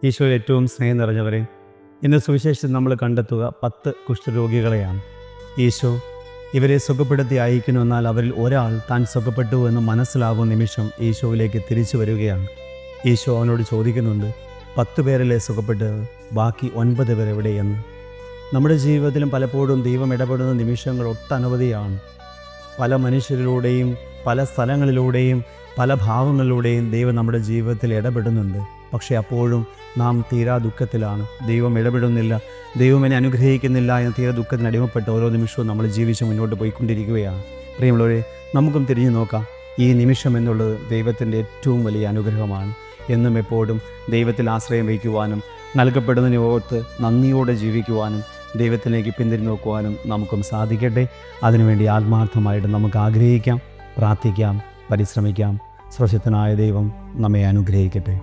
ഈശോയിൽ ഏറ്റവും സ്നേഹം നിറഞ്ഞവരെ, ഇന്ന് സുവിശേഷത്തിൽ നമ്മൾ കണ്ടെത്തുക 10 കുഷ്ഠരോഗികളെയാണ്. ഈശോ ഇവരെ സുഖപ്പെടുത്തി അയക്കുന്നു. എന്നാൽ അവരിൽ ഒരാൾ താൻ സുഖപ്പെട്ടു എന്ന് മനസ്സിലാകുന്ന നിമിഷം ഈശോയിലേക്ക് തിരിച്ചു വരികയാണ്. ഈശോ അവനോട് ചോദിക്കുന്നുണ്ട്, 10 പേരല്ലേ സുഖപ്പെട്ടത്, ബാക്കി 9 പേർ എവിടെയെന്ന്. നമ്മുടെ ജീവിതത്തിലും പലപ്പോഴും ദൈവം ഇടപെടുന്ന നിമിഷങ്ങൾ ഒട്ടനവധിയാണ്. പല മനുഷ്യരിലൂടെയും പല സ്ഥലങ്ങളിലൂടെയും പല ഭാവങ്ങളിലൂടെയും ദൈവം നമ്മുടെ ജീവിതത്തിൽ ഇടപെടുന്നുണ്ട്. പക്ഷേ അപ്പോഴും നാം തീരാ ദുഃഖത്തിലാണ്. ദൈവം ഇടപെടുന്നില്ല, ദൈവം എന്നെ അനുഗ്രഹിക്കുന്നില്ല എന്ന തീരാ ദുഃഖത്തിന് അടിമപ്പെട്ട് ഓരോ നിമിഷവും നമ്മൾ ജീവിച്ച് മുന്നോട്ട് പോയിക്കൊണ്ടിരിക്കുകയാണ്. പ്രിയമുള്ളവരെ, നമുക്കും തിരിഞ്ഞു നോക്കാം. ഈ നിമിഷം എന്നുള്ളത് ദൈവത്തിൻ്റെ ഏറ്റവും വലിയ അനുഗ്രഹമാണ്. എന്നും എപ്പോഴും ദൈവത്തിൽ ആശ്രയം വയ്ക്കുവാനും നൽകപ്പെടുന്നതിനെ ഓർത്ത് നന്ദിയോടെ ജീവിക്കുവാനും ദൈവത്തിലേക്ക് പിന്തിരിഞ്ഞു നോക്കുവാനും നമുക്കും സാധിക്കട്ടെ. അതിനുവേണ്ടി ആത്മാർത്ഥമായിട്ട് നമുക്ക് ആഗ്രഹിക്കാം, പ്രാർത്ഥിക്കാം, പരിശ്രമിക്കാം. സർവശക്തനായ ദൈവം നമ്മെ അനുഗ്രഹിക്കട്ടെ.